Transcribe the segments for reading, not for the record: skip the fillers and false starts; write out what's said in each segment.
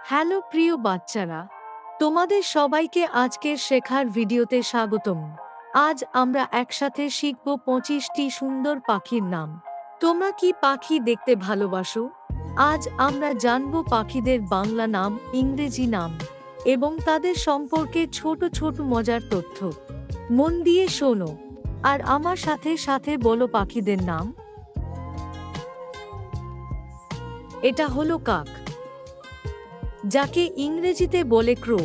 Hello প্রিয় বাচ্চারা, তোমাদের সবাইকে আজকের শেখার ভিডিওতে স্বাগতম। আজ আমরা একসাথে শিখব 25টি সুন্দর পাখির নাম। তোমরা কি পাখি দেখতে ভালোবাসো? আজ আমরা জানব পাখিদের বাংলা নাম, ইংরেজি নাম এবং তাদের সম্পর্কে ছোট ছোট মজার তথ্য। মন দিয়ে শোনো আর আমার সাথে সাথে বলো পাখিদের নাম। এটা হলো কাক, যাকে ইংরেজিতে বলে ক্রো।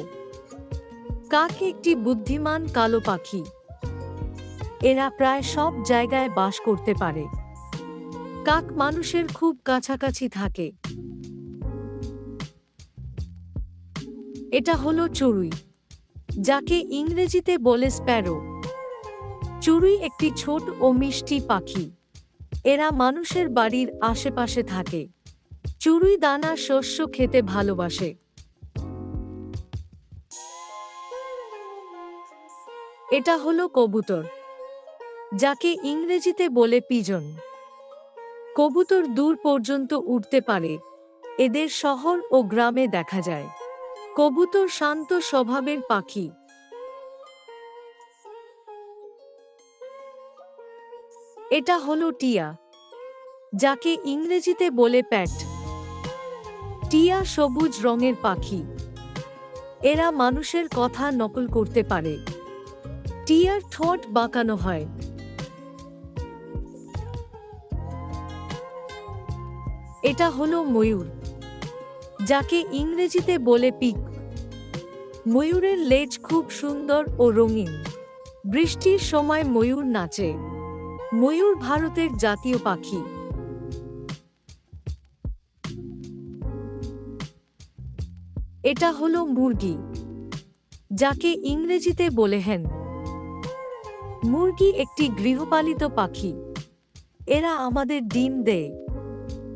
কাক একটি বুদ্ধিমান কালো পাখি। এরা প্রায় সব জায়গায় বাস করতে পারে। কাক মানুষের খুব কাছাকাছি থাকে। এটা হলো চড়ুই, যাকে ইংরেজিতে বলে স্প্যারো। চড়ুই একটি ছোট ও মিষ্টি পাখি। এরা মানুষের বাড়ির আশেপাশে থাকে। চড়ুই দানা শস্য খেতে ভালোবাসে। এটা হলো কবুতর, যাকে ইংরেজিতে বলে পিজন। কবুতর দূর পর্যন্ত উড়তে পারে। এদের শহর ও গ্রামে দেখা যায়। কবুতর শান্ত স্বভাবের পাখি। এটা হলো টিয়া, যাকে ইংরেজিতে বলে প্যাট। টিয়া সবুজ রঙের পাখি। এরা মানুষের কথা নকল করতে পারে। টিয়ার ঠোঁট বাঁকানো হয়। এটা হলো ময়ূর, যাকে ইংরেজিতে বলে পিক। ময়ূরের লেজ খুব সুন্দর ও রঙিন। বৃষ্টির সময় ময়ূর নাচে। ময়ূর ভারতের জাতীয় পাখি। এটা হলো মুরগি, যাকে ইংরেজিতে বলে হেন। মুরগি একটি গৃহপালিত পাখি। এরা আমাদের ডিম দেয়।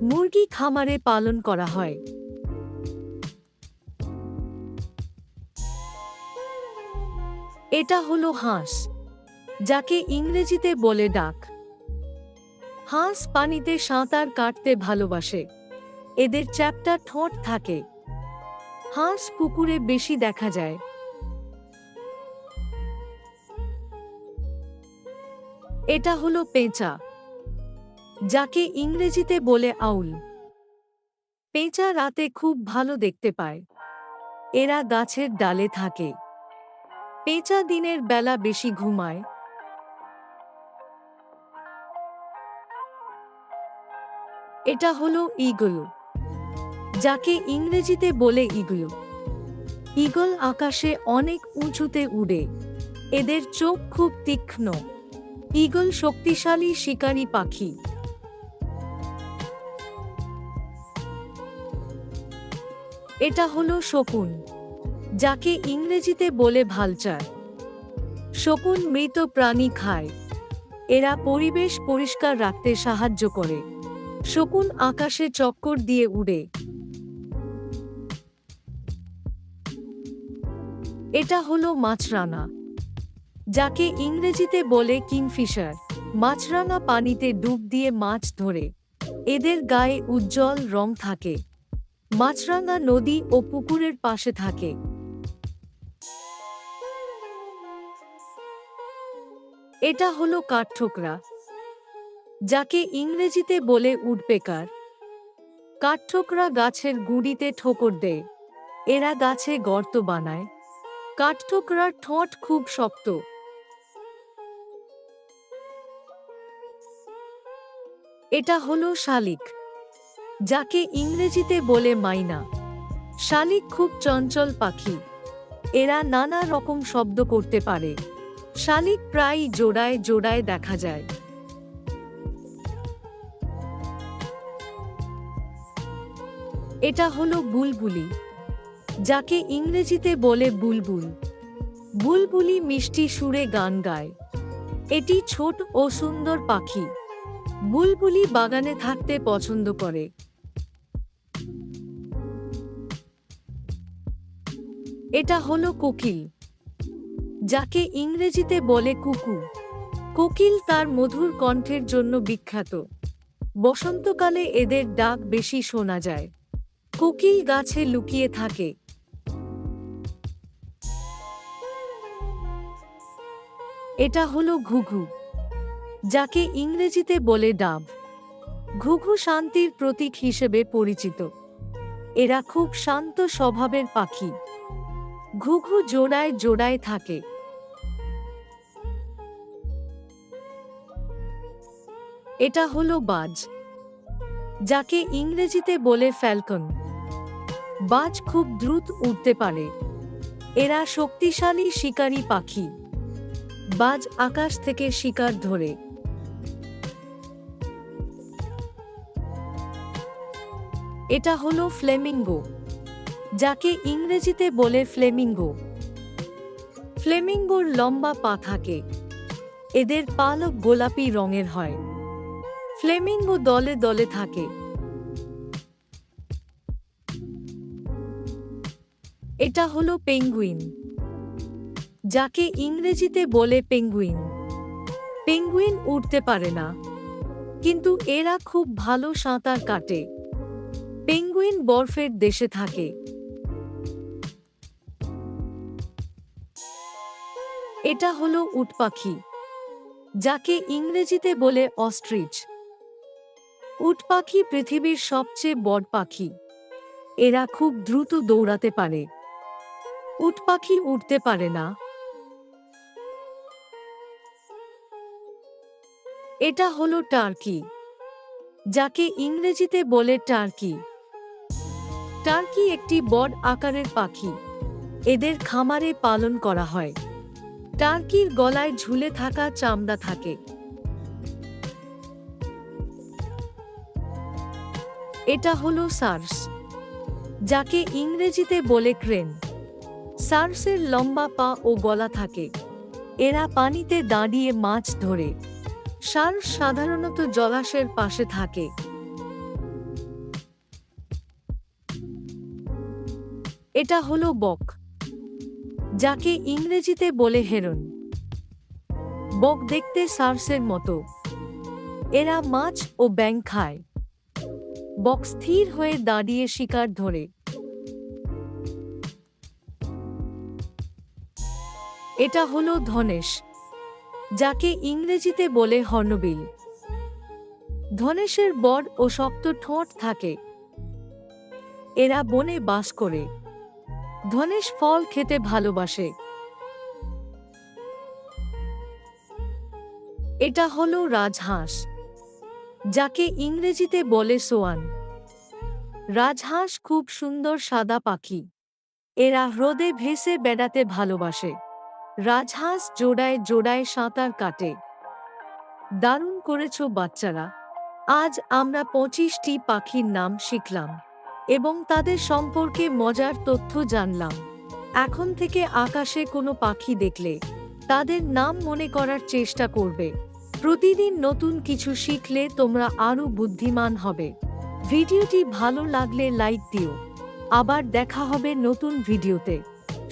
মুরগি খামারে পালন করা হয়। এটা হলো হাঁস, যাকে ইংরেজিতে বলে ডাক। হাঁস পানিতে সাঁতার কাটতে ভালোবাসে। এদের চ্যাপ্টা ঠোঁট থাকে। হাঁস পুকুরে বেশি দেখা যায়। এটা হলো পেঁচা, যাকে ইংরেজিতে বলে আউল। পেঁচা রাতে খুব ভালো দেখতে পায়। এরা গাছের ডালে থাকে। পেঁচা দিনের বেলা বেশি ঘুমায়। এটা হলো ঈগল, যাকে ইংরেজিতে বলে ঈগল। ঈগল আকাশে অনেক উঁচুতে উড়ে। এদের চোখ খুব তীক্ষ্ণ। ঈগল শক্তিশালী শিকারী পাখি। এটা হলো শকুন, যাকে ইংরেজিতে বলে ভালচার। শকুন মৃত প্রাণী খায়। এরা পরিবেশ পরিষ্কার রাখতে সাহায্য করে। শকুন আকাশে চক্কর দিয়ে উড়ে। এটা হলো মাছরাঙা, যাকে ইংরেজিতে বলে কিংফিশার। মাছরাঙা পানিতে ডুব দিয়ে মাছ ধরে। এদের গায়ে উজ্জ্বল রং থাকে। মাছরাঙা নদী ও পুকুরের পাশে থাকে। এটা হলো কাঠঠোকরা, যাকে ইংরেজিতে বলে উডপেকার। কাঠঠোকরা গাছের গুঁড়িতে ঠোকর দেয়। এরা গাছে গর্ত বানায়। কাঠঠোকরার ঠোঁট খুব শক্ত। এটা হলো শালিক, যাকে ইংরেজিতে বলে মাইনা। শালিক খুব চঞ্চল পাখি। এরা নানা রকম শব্দ করতে পারে। শালিক প্রায়ই জোড়ায় জোড়ায় দেখা যায়। এটা হলো বুলবুলি, যাকে ইংরেজিতে বলে বুলবুল। বুলবুলি মিষ্টি সুরে গান গায়। এটি ছোট ও সুন্দর পাখি। বুলবুলি বাগানে থাকতে পছন্দ করে। এটা হলো কোকিল, যাকে ইংরেজিতে বলে কুকু। কোকিল তার মধুর কণ্ঠের জন্য বিখ্যাত। বসন্তকালে এদের ডাক বেশি শোনা যায়। কোকিল গাছে লুকিয়ে থাকে। এটা হলো ঘুঘু, যাকে ইংরেজিতে বলে ডাব। ঘুঘু শান্তির প্রতীক হিসেবে পরিচিত। এরা খুব শান্ত স্বভাবের পাখি। ঘুঘু জোড়ায় জোড়ায় থাকে। এটা হলো বাজ, যাকে ইংরেজিতে বলে ফ্যালকন। বাজ খুব দ্রুত উড়তে পারে। এরা শক্তিশালী শিকারী পাখি। বাজ আকাশ থেকে শিকার ধরে। এটা হলো ফ্লেমিঙ্গো, যাকে ইংরেজিতে বলে ফ্লেমিঙ্গো। ফ্লেমিঙ্গোর লম্বা পা থাকে। এদের পালক গোলাপি রঙের হয়। ফ্লেমিঙ্গো দলে দলে থাকে। এটা হলো পেঙ্গুইন, যাকে ইংরেজিতে বলে পেঙ্গুইন। পেঙ্গুইন উড়তে পারে না, কিন্তু এরা খুব ভালো সাঁতার কাটে। পেঙ্গুইন বরফের দেশে থাকে। এটা হলো উট পাখি, যাকে ইংরেজিতে বলে অস্ট্রিচ। উট পাখি পৃথিবীর সবচেয়ে বড় পাখি। এরা খুব দ্রুত দৌড়াতে পারে। উট পাখি উড়তে পারে না। এটা হলো টার্কি, যাকে ইংরেজিতে বলে টার্কি। টার্কি একটি বড় আকারের পাখি। এদের খামারে পালন করা হয়। টার্কির গলায় ঝুলে থাকা চামড়া থাকে। এটা হলো সার্স, যাকে ইংরেজিতে বলে ক্রেন। সার্সের লম্বা পা ও গলা থাকে। এরা পানিতে দাঁড়িয়ে মাছ ধরে। সার্স সাধারণত জলাশয়ের পাশে থাকে। এটা হলো বক, যাকে ইংরেজিতে বলে হেরন। বক দেখতে সার্সের মতো। এরা মাছ ও ব্যাঙ খায়। বক স্থির হয়ে দাঁড়িয়ে শিকার ধরে। এটা হলো ধনেশ, যাকে ইংরেজিতে বলে হর্নবিল। ধনেশের বড় ও শক্ত ঠোঁট থাকে। এরা বনে বাস করে। ধনেশ ফল খেতে ভালোবাসে। এটা হলো রাজহাঁস, যাকে ইংরেজিতে বলে সোয়ান। রাজহাঁস খুব সুন্দর সাদা পাখি। এরা হ্রদে ভেসে বেড়াতে ভালোবাসে। রাজহাঁস জোড়ায় জোড়ায় সাঁতার কাটে। দারুণ করেছো বাচ্চারা। আজ আমরা 25টি পাখির নাম শিখলাম এবং তাদের সম্পর্কে মজার তথ্য জানলাম। এখন থেকে আকাশে কোনো পাখি দেখলে তাদের নাম মনে করার চেষ্টা করবে। প্রতিদিন নতুন কিছু শিখলে তোমরা আরও বুদ্ধিমান হবে। ভিডিওটি ভালো লাগলে লাইক দিও। আবার দেখা হবে নতুন ভিডিওতে।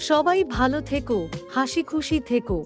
সবাই ভালো থেকো, হাসি খুশি থেকো।